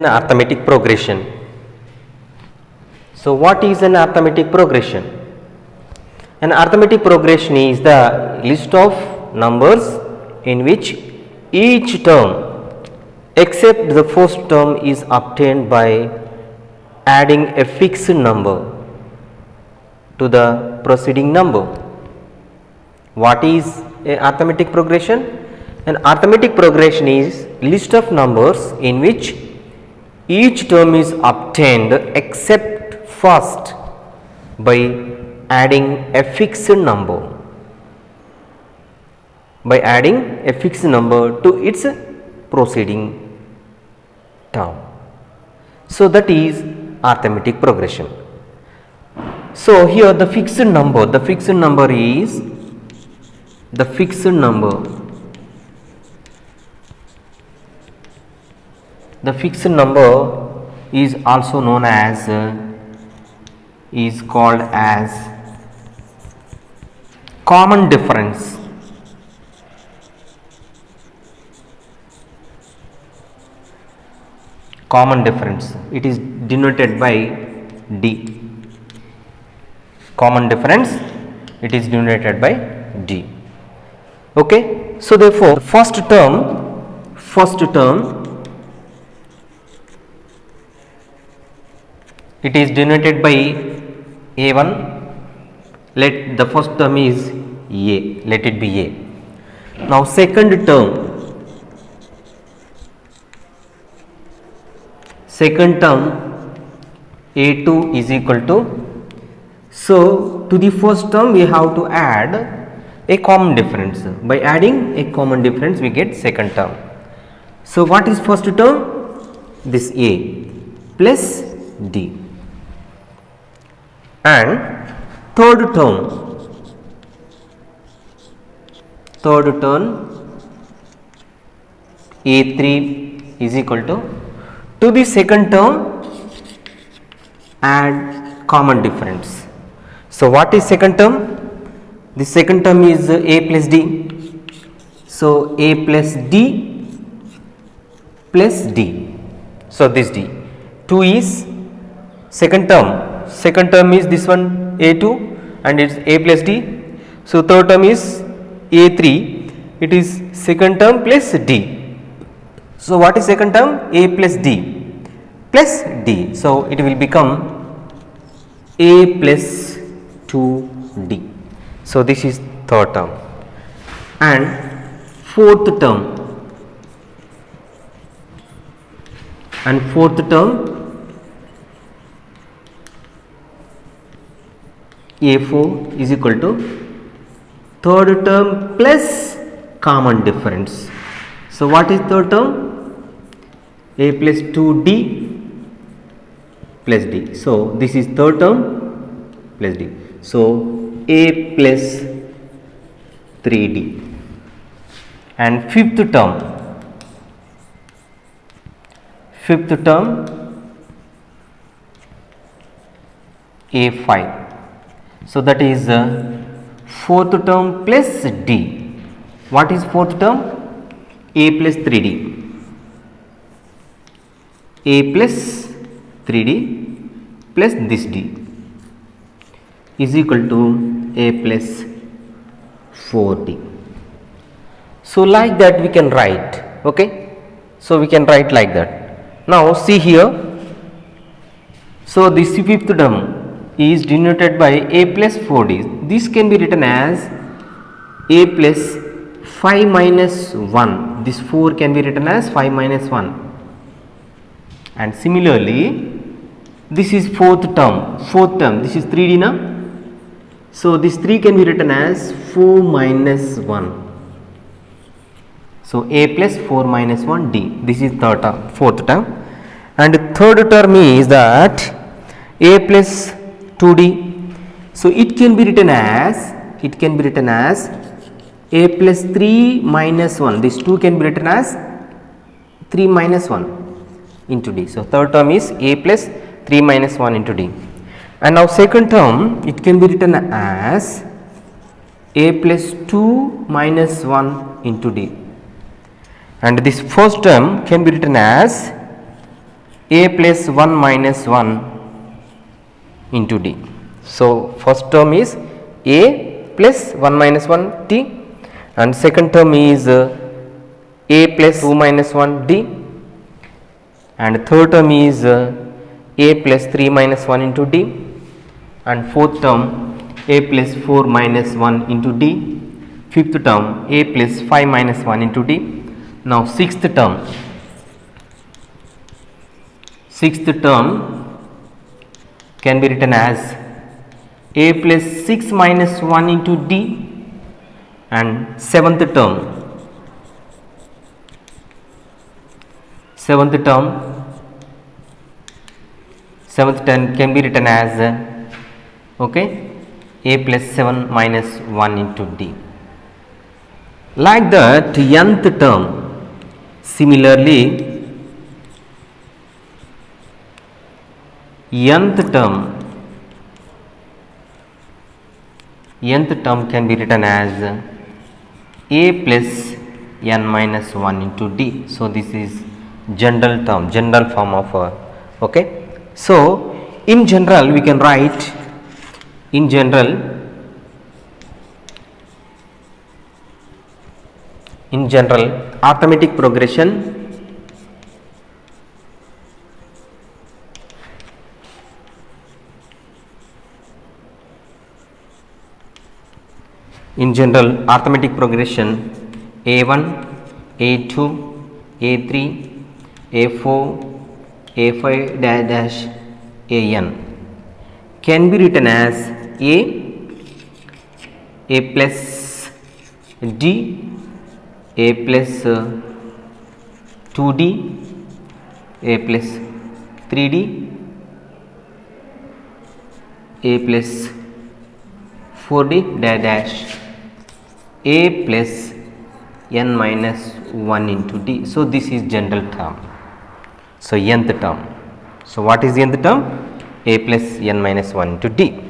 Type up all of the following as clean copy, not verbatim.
An arithmetic progression. So what is an arithmetic progression? An arithmetic progression is the list of numbers in which each term except the first term is obtained by adding a fixed number to the preceding number. What is an arithmetic progression? An arithmetic progression is list of numbers in which each term is obtained except first by adding a fixed number, to its preceding term. So that is arithmetic progression. So here the fixed number is also known as is called as common difference. It is denoted by D. Common difference, it is denoted by D. Okay. So therefore the first term it is denoted by A1. Let the first term is A, let it be A. Now second term A2 is equal to, so to the first term we have to add a common difference. By adding a common difference we get second term. So what is first term? This A plus D. And third term A3 is equal to the second term add common difference. So what is second term? The second term is A plus D. So A plus D plus D. So this D. 2 is second term is this one A2 and it's A plus D. So third term is A3, it is second term plus D. So what is second term? A plus D plus D. So it will become A plus 2D. So this is third term. And fourth term A4 is equal to third term plus common difference. So what is third term? A plus 2D plus D. So this is third term plus D. So A plus 3D. And fifth term A5. So that is fourth term plus D. What is fourth term? A plus 3D. A plus 3D plus this D is equal to A plus 4D. So like that we can write. Okay. So we can write like that. Now see here. So this fifth term is denoted by A plus 4D. This can be written as A plus 5 minus 1. This 4 can be written as 5 minus 1. And similarly, this is fourth term. This is 3D now. So this 3 can be written as 4 minus 1. So A plus 4 minus 1 D. This is fourth term. And third term is that A plus 2D. So it can be written as A plus 3 minus 1. This 2 can be written as 3 minus 1 into D. So third term is A plus 3 minus 1 into D. And now second term, it can be written as A plus 2 minus 1 into D. And this first term can be written as a plus 1 minus 1 into d. So, first term is a plus 1 minus 1 d, and second term is a plus 2 minus 1 d, and third term is a plus 3 minus 1 into d, and fourth term a plus 4 minus 1 into d, fifth term a plus 5 minus 1 into d. Now sixth term can be written as a plus 6 minus 1 into d, and seventh term can be written as a plus 7 minus 1 into d. Like that, nth term, similarly nth term can be written as a plus n minus 1 into d. So this is general term, general form of so in general we can write arithmetic progression a1, a2, a3, a4, a5 dash an can be written as a plus d, a plus 2d, a plus 3d, a plus 4d dash a plus n minus 1 into d. So this is general term. So nth term. So what is the nth term? A plus n minus 1 into d.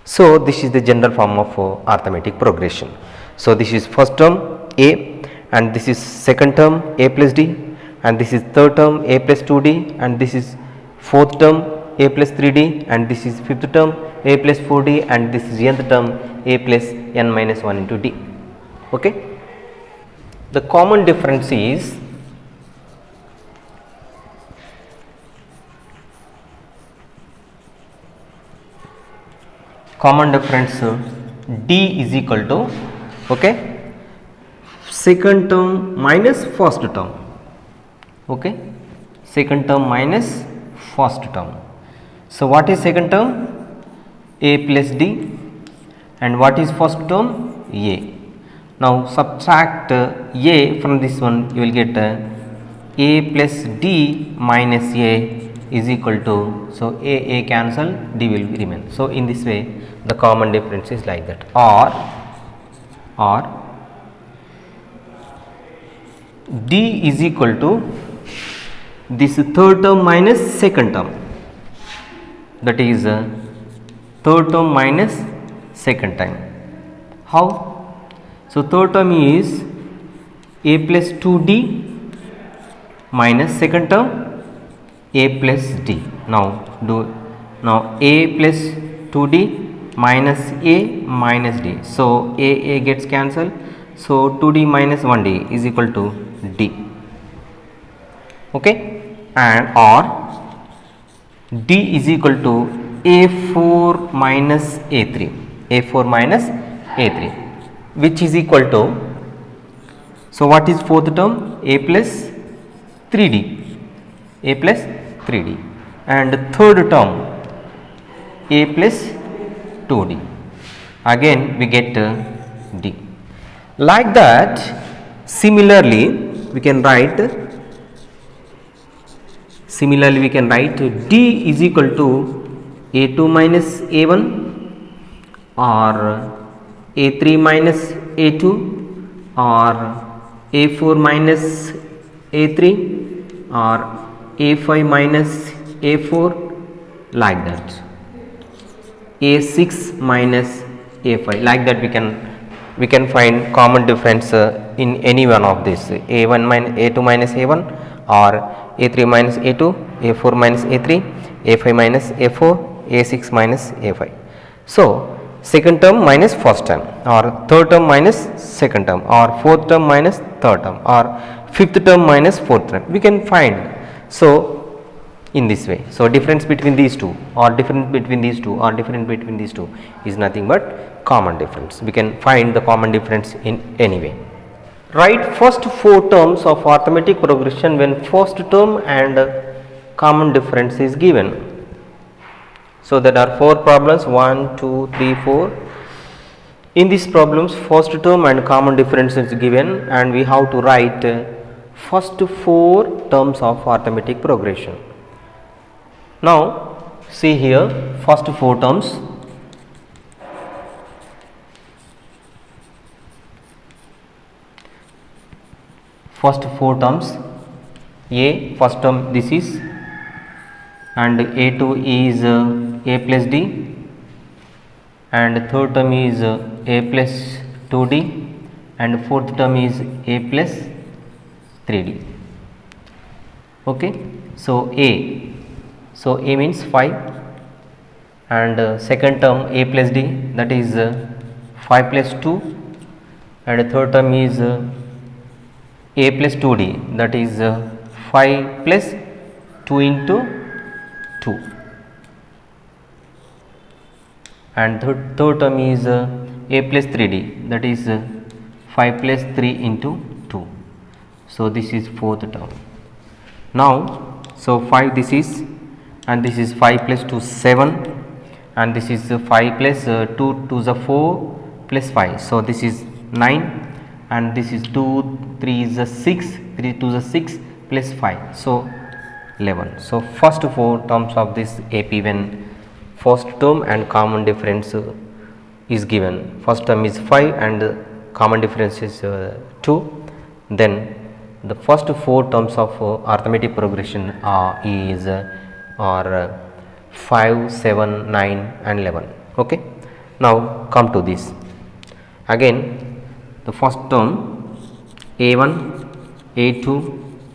So this is the general form of arithmetic progression. So this is first term a, and this is second term a plus d, and this is third term a plus 2d, and this is fourth term a plus 3d, and this is fifth term a plus 4d, and this is nth term a plus n minus 1 into d. Okay. The common difference is d is equal to second term minus first term, second term minus first term. So what is second term? A plus d, and what is first term? A. Now subtract a from this one, you will get a plus d minus a is equal to, so a cancel, d will remain. So in this way the common difference is like that, or d is equal to this third term minus second term, that is third term minus second time. How? So third term is a plus 2d minus second term a plus d. Now a plus 2d minus a minus d. So a gets cancelled. So 2d minus 1d is equal to d. Okay, and or d is equal to a4 minus a3, which is equal to, so what is fourth term? A plus 3d, and third term a plus 2d, again we get d. Like that, similarly we can write d is equal to a2 minus a1, or a3 minus a2, or a4 minus a3, or a5 minus a4, like that, a6 minus a5, like that we can find common difference in any one of this, a1 minus a2 minus a1, or a3 minus a2, a4 minus a3, a5 minus a4, a6 minus a5. So second term minus first term, or third term minus second term, or fourth term minus third term, or fifth term minus fourth term, we can find. So in this way, so difference between these two, or difference between these two, or difference between these two is nothing but common difference. We can find the common difference in any way. Write first four terms of arithmetic progression when first term and common difference is given. So there are four problems, 1, 2, 3, 4. In these problems, first term and common difference is given, and we have to write first four terms of arithmetic progression. Now see here, first four terms. First four terms, a first term this is, and a2 is a plus d, and third term is a plus 2d, and fourth term is a plus 3d. Okay, so a means 5, and second term a plus d, that is 5 plus 2, and third term is a plus 2d, that is 5 plus 2 into 2, and third term is a plus 3d, that is 5 plus 3 into 2. So this is fourth term. Now so 5 this is, and this is 5 plus 2 7, and this is 5 plus 2 to the 4 plus 5. So this is 9, and this is 2 3 is a 6, 3 to the 6 plus 5, so 11. So first four terms of this AP when first term and common difference is given. First term is 5 and common difference is 2. Then the first four terms of arithmetic progression is 5, 7, 9 and 11. Okay. Now come to this. Again the first term a1, a2,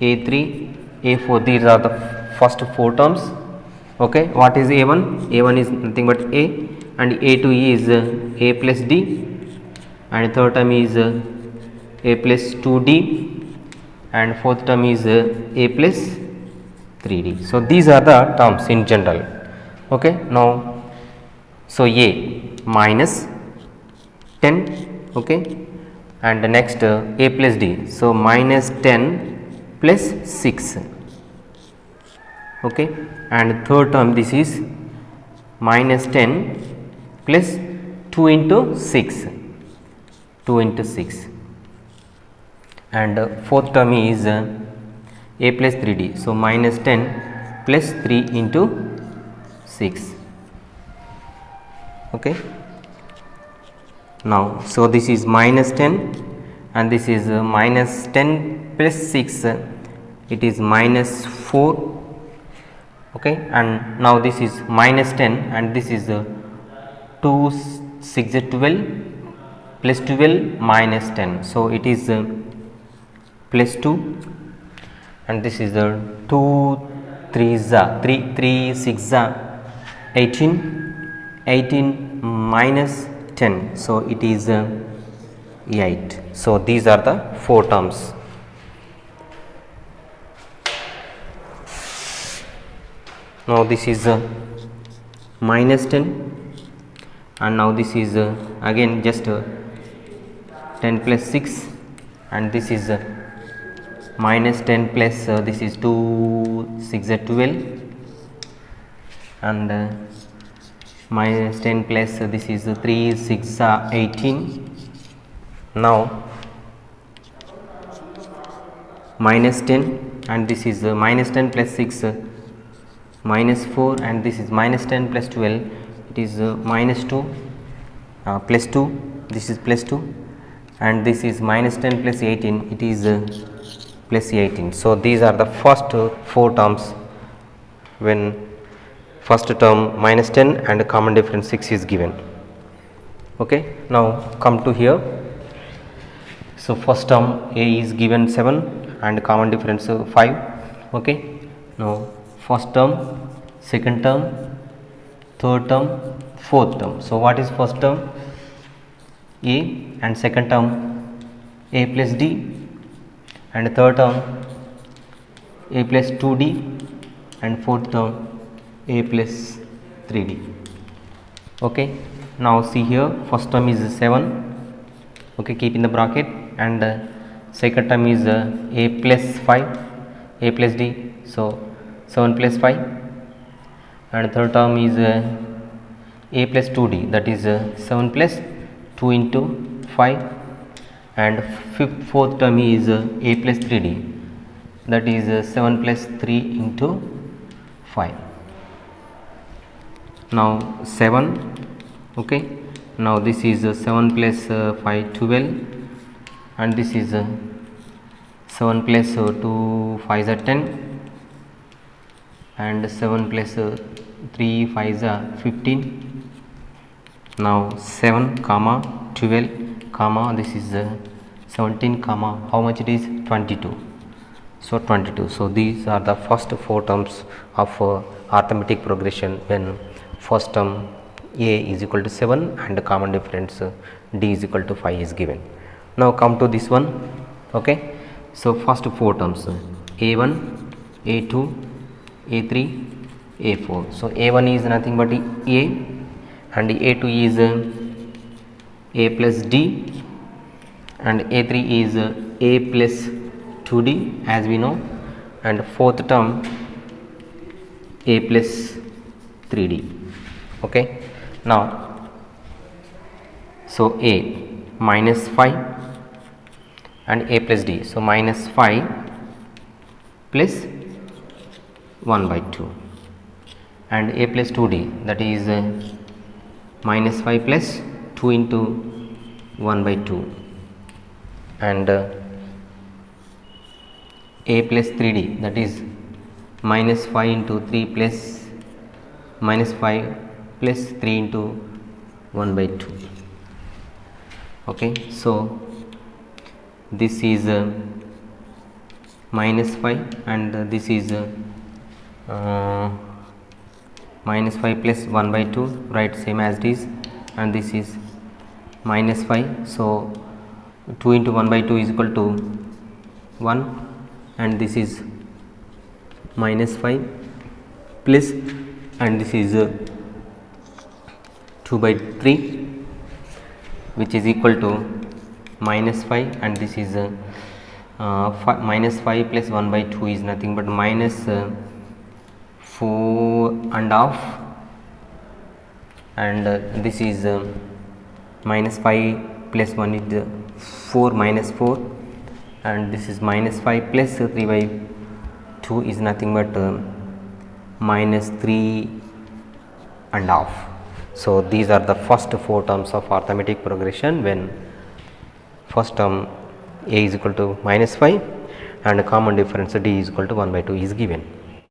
a3, a4, these are the first four terms. Okay, what is a1? A1 is nothing but a, and a2 is a plus d, and third term is a plus 2d, and fourth term is a plus 3d. So these are the terms in general. Okay, now so a minus 10, okay, and the next a plus d, so minus 10 plus 6, okay, and third term this is minus 10 plus 2 into 6, 2 into 6, and fourth term is a plus 3d, so minus 10 plus 3 into 6. Okay. Now so this is minus 10, and this is minus 10 plus 6, it is minus 4. Okay, and now this is minus 10, and this is 2 6 12 plus 12 minus 10, so it is plus 2, and this is 2 3 3 6 18 minus 10, so it is 8. So these are the four terms. Now this is minus 10, and now this is again just 10 plus 6, and this is minus 10 plus this is 2 6 12, and minus 10 plus this is 3 6 18. Now minus 10, and this is minus 10 plus 6 minus 4, and this is minus 10 plus 12, it is minus 2 plus 2, this is plus 2, and this is minus 10 plus 18, it is plus 18. So these are the first four terms when first term minus 10 and common difference 6 is given. Okay. Now come to here. So first term a is given 7 and common difference 5, Okay, now first term, second term, third term, fourth term. So what is first term? A, and second term a plus d, and third term a plus 2d, and fourth term a plus 3d. Okay, now see here, first term is 7, okay, keep in the bracket, and second term is a plus 5, a plus d, so 7 plus 5, and third term is a plus 2d, that is 7 plus 2 into 5, and fourth term is a plus 3d, that is 7 plus 3 into 5. Now 7, okay, now this is 7 plus 5, 12, and this is 7 plus 2 5 is 10, and 7 plus 3 5 is 15. Now 7 comma 12 comma this is 17 comma how much it is 22, so 22. So these are the first 4 terms of arithmetic progression when first term a is equal to 7 and common difference d is equal to 5 is given. Now come to this one. Okay, so first 4 terms a1, a2, a3, a4. So a1 is nothing but a, and a2 is a plus d, and a3 is a plus 2d as we know, and fourth term a plus 3d. Okay, now so a minus 5 and a plus d, so minus 5 plus 1 by 2, and a plus 2d, that is minus 5 plus 2 into 1 by 2, and a plus 3d, that is minus 5 into 3 plus minus 5 plus 3 into 1 by 2. Okay, so this is minus 5, and this is minus 5 plus 1 by 2, right, same as it is, and this is minus 5, so 2 into 1 by 2 is equal to 1, and this is minus 5 plus, and this is 2 by 3, which is equal to minus 5, and this is minus 5 plus 1 by 2 is nothing but minus 4 and half, and this is minus 5 plus 1 is 4 minus 4, and this is minus 5 plus 3 by 2 is nothing but minus 3 and half. So these are the first 4 terms of arithmetic progression when first term a is equal to minus 5 and common difference d is equal to 1 by 2 is given.